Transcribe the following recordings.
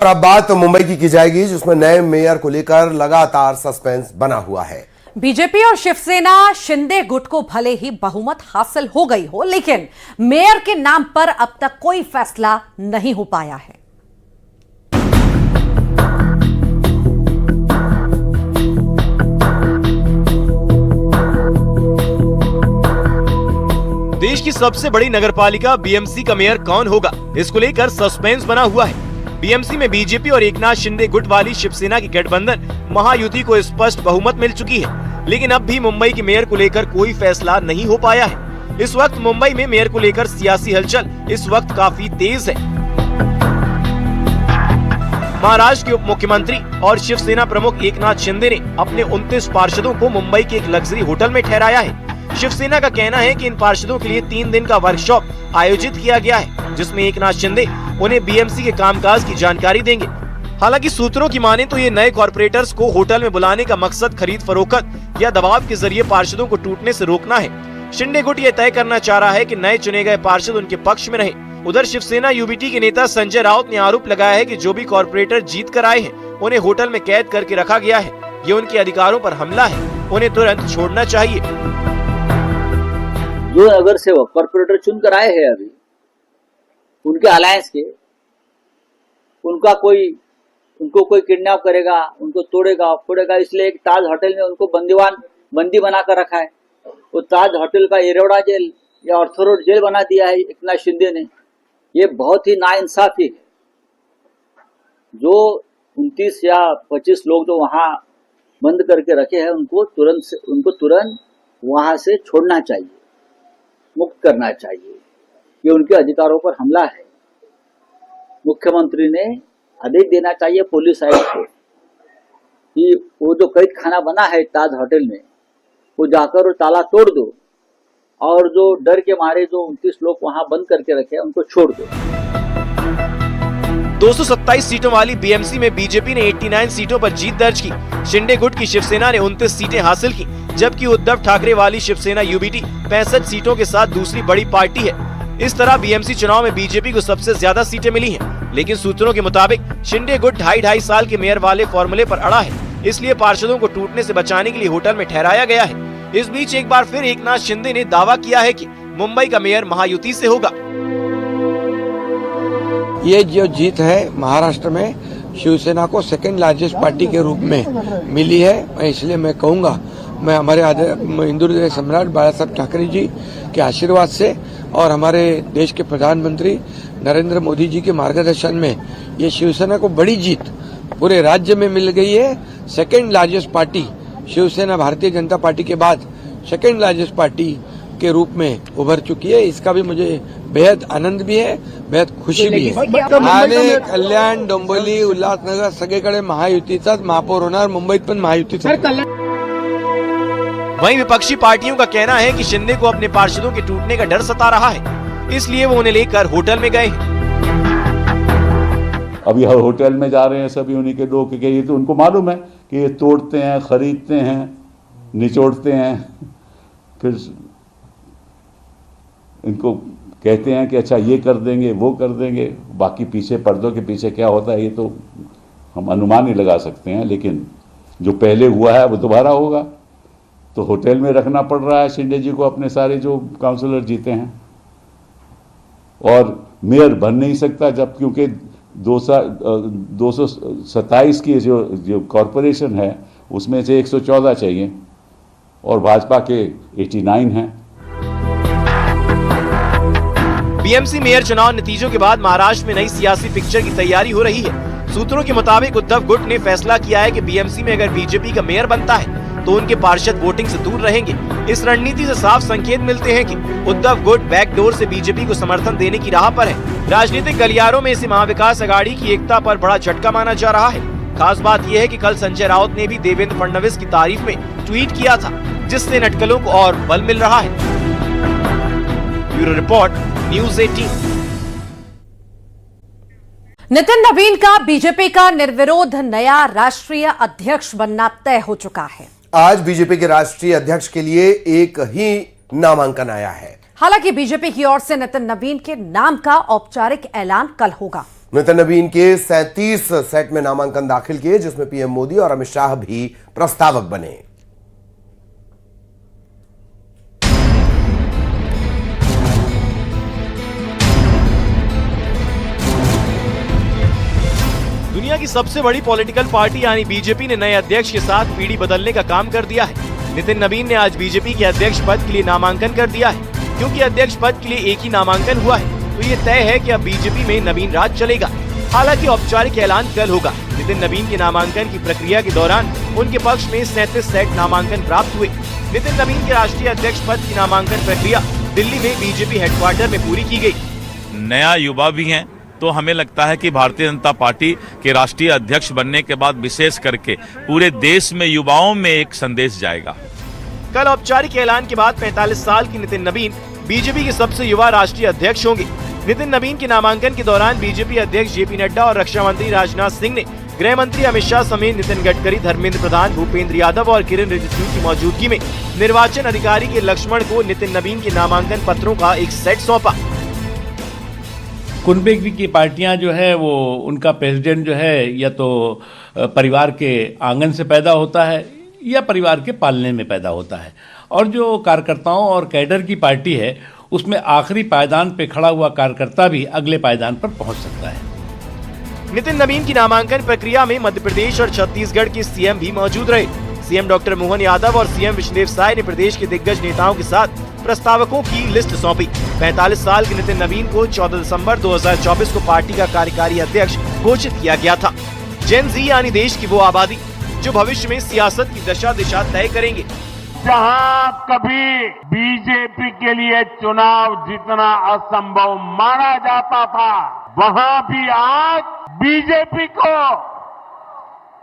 और अब बात मुंबई की जाएगी, जिसमें नए मेयर को लेकर लगातार सस्पेंस बना हुआ है। बीजेपी और शिवसेना शिंदे गुट को भले ही बहुमत हासिल हो गई हो, लेकिन मेयर के नाम पर अब तक कोई फैसला नहीं हो पाया है। देश की सबसे बड़ी नगरपालिका बीएमसी का मेयर कौन होगा, इसको लेकर सस्पेंस बना हुआ है। बीएमसी में बीजेपी और एकनाथ शिंदे गुट वाली शिवसेना की गठबंधन महायुति को स्पष्ट बहुमत मिल चुकी है, लेकिन अब भी मुंबई के मेयर को लेकर कोई फैसला नहीं हो पाया है। इस वक्त मुंबई में मेयर को लेकर सियासी हलचल इस वक्त काफी तेज है। महाराष्ट्र के उप मुख्यमंत्री और शिवसेना प्रमुख एकनाथ शिंदे ने अपने 29 पार्षदों को मुंबई के एक लग्जरी होटल में ठहराया है। शिवसेना का कहना है कि इन पार्षदों के लिए 3 दिन का वर्कशॉप आयोजित किया गया है, जिसमें एकनाथ शिंदे उन्हें बीएमसी के कामकाज की जानकारी देंगे। हालांकि सूत्रों की माने तो ये नए कॉर्पोरेटर्स को होटल में बुलाने का मकसद खरीद फरोख्त या दबाव के जरिए पार्षदों को टूटने से रोकना है। शिंदे गुट ये तय करना चाह रहा है कि नए चुने गए पार्षद उनके पक्ष में रहे। उधर शिवसेना यूबीटी के नेता संजय राउत ने आरोप लगाया है कि जो भी कॉर्पोरेटर जीत कर आए हैं, उन्हें होटल में कैद करके रखा गया है। ये उनके अधिकारों पर हमला है, उन्हें तुरंत छोड़ना चाहिए। जो अगर से कॉर्पोरेटर चुन कर आए हैं अभी उनके अलायंस के, उनको कोई किडनैप करेगा, उनको तोड़ेगा फोड़ेगा, इसलिए एक ताज होटल में उनको बंदी बना कर रखा है। वो ताज होटल का एरोडा जेल या ऑर्थो जेल बना दिया है एकनाथ शिंदे ने। ये बहुत ही नाइंसाफी है। जो 29 या 25 लोग जो वहां बंद करके रखे हैं, उनको तुरंत वहां से छोड़ना चाहिए, मुक्त करना चाहिए। ये उनके अधिकारों पर हमला है। मुख्यमंत्री ने आदेश देना चाहिए पुलिस आयुक्त को कि वो जो कैद खाना बना है ताज होटल में, वो जाकर ताला तोड़ दो और जो डर के मारे जो 29 लोग वहां बंद करके रखे हैं, उनको छोड़ दो। 227 सीटों वाली बीएमसी में बीजेपी ने 89 सीटों पर जीत दर्ज की। शिंदे गुट की शिवसेना ने 29 सीटें हासिल की, जबकि उद्धव ठाकरे वाली शिवसेना यूबीटी 65 सीटों के साथ दूसरी बड़ी पार्टी है। इस तरह बीएमसी चुनाव में बीजेपी को सबसे ज्यादा सीटें मिली हैं, लेकिन सूत्रों के मुताबिक शिंदे गुट 2.5 साल के मेयर वाले फॉर्मूले पर अड़ा है, इसलिए पार्षदों को टूटने से बचाने के लिए होटल में ठहराया गया है। इस बीच एक बार फिर एकनाथ शिंदे ने दावा किया है कि मुंबई का मेयर महायुति से होगा। ये जो जीत है महाराष्ट्र में शिवसेना को सेकंड लार्जेस्ट पार्टी के रूप में मिली है, इसलिए मैं कहूँगा, मैं हमारे हिंदू हृदय सम्राट बाला साहब ठाकरे जी के आशीर्वाद से और हमारे देश के प्रधानमंत्री नरेंद्र मोदी जी के मार्गदर्शन में ये शिवसेना को बड़ी जीत पूरे राज्य में मिल गई है। Second largest party Shiv Sena Bharatiya Janata party के बाद सेकंड लार्जेस्ट पार्टी के रूप में उभर चुकी है। इसका भी मुझे बेहद आनंद भी है, बेहद खुशी भी है। आणि कल्याण, डोंबिवली, उल्हासनगर सगळीकडे महायुतीचाच महापौर होणार, मुंबईत पण महायुतीचा। वहीं विपक्षी पार्टियों का कहना है कि शिंदे को अपने पार्षदों के टूटने का डर सता रहा है, इसलिए वो उन्हें लेकर होटल में गए हैं। अभी होटल में जा रहे हैं सभी उन्हीं के लोग, क्योंकि ये तो उनको मालूम है कि ये तोड़ते हैं, खरीदते हैं, निचोड़ते हैं, फिर इनको कहते हैं कि अच्छा ये कर देंगे, वो कर देंगे। बाकी पीछे पर्दों के पीछे क्या होता है ये तो हम अनुमान ही लगा सकते हैं, लेकिन जो पहले हुआ है वो दोबारा होगा। तो होटल में रखना पड़ रहा है शिंदे जी को अपने सारे जो काउंसलर जीते हैं, और मेयर बन नहीं सकता जब, क्योंकि 227 की जो कॉरपोरेशन है उसमें से 114 चाहिए और भाजपा के 89 हैं। बीएमसी मेयर चुनाव नतीजों के बाद महाराष्ट्र में नई सियासी पिक्चर की तैयारी हो रही है। सूत्रों के मुताबिक उद्धव गुट ने फैसला किया है कि बीएमसी में अगर बीजेपी का मेयर बनता है तो उनके पार्षद वोटिंग से दूर रहेंगे। इस रणनीति से साफ संकेत मिलते हैं कि उद्धव गुट बैकडोर से बीजेपी को समर्थन देने की राह पर है। राजनीतिक गलियारों में इसे महाविकास अघाड़ी की एकता पर बड़ा झटका माना जा रहा है। खास बात यह है कि कल संजय राउत ने भी देवेंद्र फडणवीस की तारीफ में ट्वीट किया था, जिससे नटकलों को और बल मिल रहा है। Bureau report, news 18। नितिन नवीन का बीजेपी का निर्विरोध नया राष्ट्रीय अध्यक्ष बनना तय हो चुका है। आज बीजेपी के राष्ट्रीय अध्यक्ष के लिए एक ही नामांकन आया है। हालांकि बीजेपी की ओर से नितिन नवीन के नाम का औपचारिक ऐलान कल होगा। नितिन नवीन के 37 सेट में नामांकन दाखिल किए, जिसमें पीएम मोदी और अमित शाह भी प्रस्तावक बने। दुनिया की सबसे बड़ी पॉलिटिकल पार्टी यानी बीजेपी ने नए अध्यक्ष के साथ पीढ़ी बदलने का काम कर दिया है। नितिन नवीन ने आज बीजेपी के अध्यक्ष पद के लिए नामांकन कर दिया है। क्योंकि अध्यक्ष पद के लिए एक ही नामांकन हुआ है, तो ये तय है कि अब बीजेपी में नवीन राज चलेगा। हालांकि औपचारिक ऐलान कल होगा। नितिन नवीन के नामांकन की प्रक्रिया के दौरान उनके पक्ष में 37 सेट नामांकन प्राप्त हुए। नितिन नवीन के राष्ट्रीय अध्यक्ष पद की नामांकन प्रक्रिया दिल्ली में बीजेपी हेडक्वार्टर में पूरी की गयी। नया युवा भी हैं, तो हमें लगता है कि भारतीय जनता पार्टी के राष्ट्रीय अध्यक्ष बनने के बाद विशेष करके पूरे देश में युवाओं में एक संदेश जाएगा। कल औपचारिक ऐलान के बाद 45 साल की नितिन नवीन बीजेपी के सबसे युवा राष्ट्रीय अध्यक्ष होंगे। नितिन नवीन के नामांकन के दौरान बीजेपी अध्यक्ष जेपी नड्डा और रक्षा मंत्री राजनाथ सिंह ने गृह मंत्री अमित शाह समेत नितिन गडकरी, धर्मेंद्र प्रधान, भूपेंद्र यादव और किरेन रिजिजू की मौजूदगी में निर्वाचन अधिकारी के लक्ष्मण को नितिन नवीन के नामांकन पत्रों का एक सेट सौंपा। कुनबे की पार्टियां जो है वो उनका प्रेसिडेंट जो है या तो परिवार के आंगन से पैदा होता है या परिवार के पालने में पैदा होता है, और जो कार्यकर्ताओं और कैडर की पार्टी है उसमें आखिरी पायदान पे खड़ा हुआ कार्यकर्ता भी अगले पायदान पर पहुंच सकता है। नितिन नवीन की नामांकन प्रक्रिया में मध्य प्रदेश और छत्तीसगढ़ के सीएम भी मौजूद रहे। सीएम डॉक्टर मोहन यादव और सीएम विष्णुदेव साय ने प्रदेश के दिग्गज नेताओं के साथ प्रस्तावकों की लिस्ट सौंपी। 45 साल के नितिन नवीन को 14 दिसंबर 2024 को पार्टी का कार्यकारी अध्यक्ष घोषित किया गया था। जेन जी यानी देश की वो आबादी जो भविष्य में सियासत की दशा दिशा तय करेंगे। जहां कभी बीजेपी के लिए चुनाव जीतना असंभव माना जाता था, वहां भी आज बीजेपी को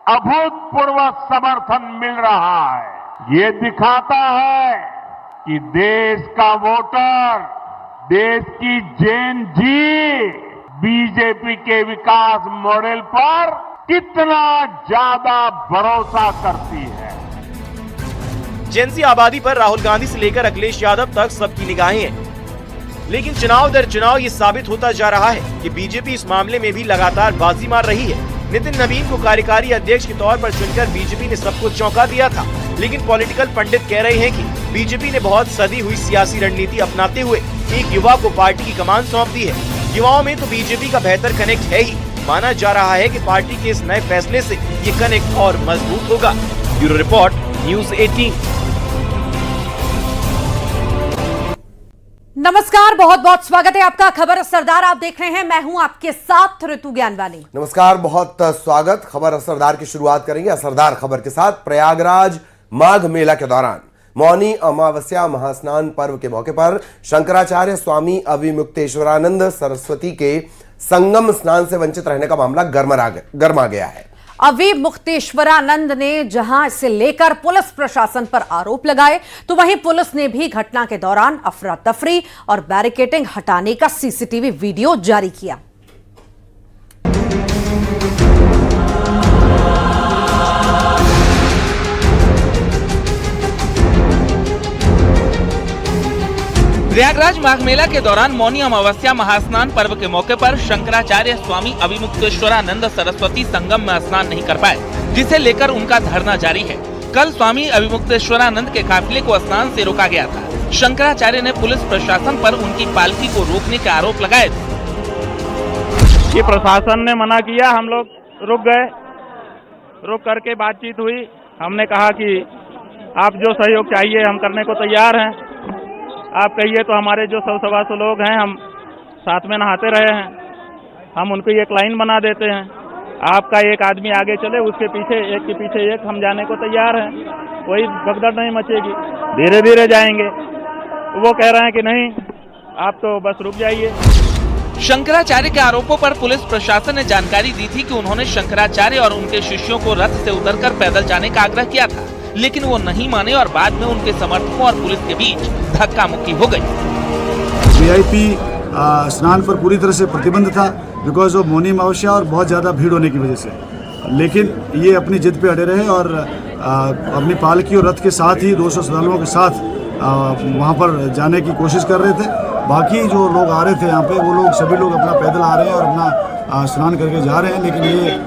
अभूतपूर्व समर्थन मिल रहा है। ये दिखाता है कि देश का वोटर, देश की जेन जी बीजेपी के विकास मॉडल पर कितना ज्यादा भरोसा करती है। जेन जी आबादी पर राहुल गांधी से लेकर अखिलेश यादव तक सबकी निगाहें हैं। लेकिन चुनाव दर चुनाव ये साबित होता जा रहा है कि बीजेपी इस मामले में भी लगातार बाजी मार रही है। नितिन नवीन को कार्यकारी अध्यक्ष के तौर पर चुनकर बीजेपी ने सबको चौंका दिया था, लेकिन पॉलिटिकल पंडित कह रहे हैं कि बीजेपी ने बहुत सदी हुई सियासी रणनीति अपनाते हुए एक युवा को पार्टी की कमान सौंप दी है। युवाओं में तो बीजेपी का बेहतर कनेक्ट है ही। माना जा रहा है कि पार्टी के इस नए फैसले से ये कनेक्ट और मजबूत होगा। Bureau report, news 18। नमस्कार, बहुत बहुत स्वागत है आपका खबर असरदार आप देख रहे हैं। मैं हूं आपके साथ ऋतु ज्ञानवानी। नमस्कार, बहुत स्वागत। खबर असरदार की शुरुआत करेंगे असरदार खबर के साथ। प्रयागराज माघ मेला के दौरान मौनी अमावस्या महास्नान पर्व के मौके पर शंकराचार्य स्वामी अविमुक्तेश्वरानंद सरस्वती के संगम स्नान से वंचित रहने का मामला गर्मा गया है। अविमुक्तेश्वरानंद ने जहां इसे लेकर पुलिस प्रशासन पर आरोप लगाए, तो वहीं पुलिस ने भी घटना के दौरान अफरा तफरी और बैरिकेडिंग हटाने का सीसीटीवी वीडियो जारी किया। प्रयागराज माघ मेला के दौरान मौनी अमावस्या महास्नान पर्व के मौके पर शंकराचार्य स्वामी अविमुक्तेश्वरानंद सरस्वती संगम में स्नान नहीं कर पाए, जिसे लेकर उनका धरना जारी है। कल स्वामी अविमुक्तेश्वरानंद के काफिले को स्नान से रोका गया था। शंकराचार्य ने पुलिस प्रशासन पर उनकी पालकी को रोकने के आरोप लगाए। ये प्रशासन ने मना किया, हम लोग रुक गए। रुक करके बातचीत हुई। हमने कहा कि आप जो सहयोग चाहिए हम करने को तैयार हैं। आप कहिए तो हमारे जो 100-125 लोग हैं हम साथ में नहाते रहे हैं, हम उनको एक लाइन बना देते हैं। आपका एक आदमी आगे चले, उसके पीछे एक के पीछे एक हम जाने को तैयार हैं, कोई भगदड़ नहीं मचेगी, धीरे धीरे जाएंगे। वो कह रहे हैं कि नहीं, आप तो बस रुक जाइए। शंकराचार्य के आरोपों पर पुलिस प्रशासन ने जानकारी दी थी कि उन्होंने शंकराचार्य और उनके शिष्यों को रथ से उतरकर पैदल जाने का आग्रह किया था, लेकिन वो नहीं माने और बाद में उनके समर्थकों और पुलिस के बीच धक्का मुक्की हो गई। वीआईपी स्नान पर पूरी तरह से प्रतिबंध था बिकॉज ऑफ मौनी अमावस्या और बहुत ज़्यादा भीड़ होने की वजह से, लेकिन ये अपनी जिद पे अड़े रहे और अपनी पालकी और रथ के साथ ही 200 श्रद्धालुओं के साथ वहाँ पर जाने की कोशिश कर रहे थे। बाकी जो लोग आ रहे थे यहाँ पे, वो लोग सभी लोग अपना पैदल आ रहे हैं और अपना स्नान करके जा रहे हैं, लेकिन ये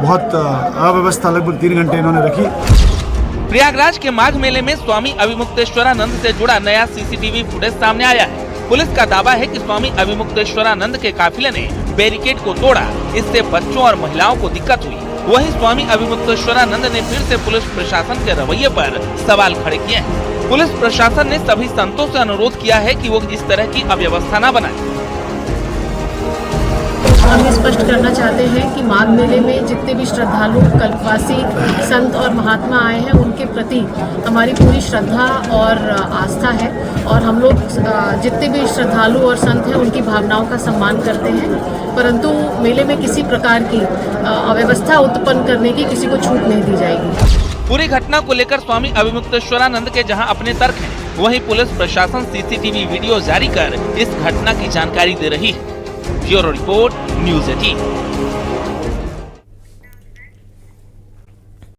बहुत अव्यवस्था लगभग 3 घंटे इन्होंने रखी। प्रयागराज के माघ मेले में स्वामी अविमुक्तेश्वरानंद से जुड़ा नया सीसीटीवी फुटेज सामने आया है। पुलिस का दावा है कि स्वामी अविमुक्तेश्वरानंद के काफिले ने बैरिकेड को तोड़ा, इससे बच्चों और महिलाओं को दिक्कत हुई। वहीं स्वामी अविमुक्तेश्वरानंद ने फिर से पुलिस प्रशासन के रवैये पर सवाल खड़े किए हैं। पुलिस प्रशासन ने सभी संतों से अनुरोध किया है कि वो इस तरह की अव्यवस्था न बनाए। हम ये स्पष्ट करना चाहते हैं कि माघ मेले में जितने भी श्रद्धालु, कल्पवासी, संत और महात्मा आए हैं, उनके प्रति हमारी पूरी श्रद्धा और आस्था है और हम लोग जितने भी श्रद्धालु और संत हैं उनकी भावनाओं का सम्मान करते हैं, परंतु मेले में किसी प्रकार की अव्यवस्था उत्पन्न करने की किसी को छूट नहीं दी जाएगी। पूरी घटना को लेकर स्वामी अविमुक्तेश्वरानंद के जहां अपने तर्क हैं, वहीं पुलिस प्रशासन सीसीटीवी वीडियो जारी कर इस घटना की जानकारी दे रही है। Bureau report, news 18।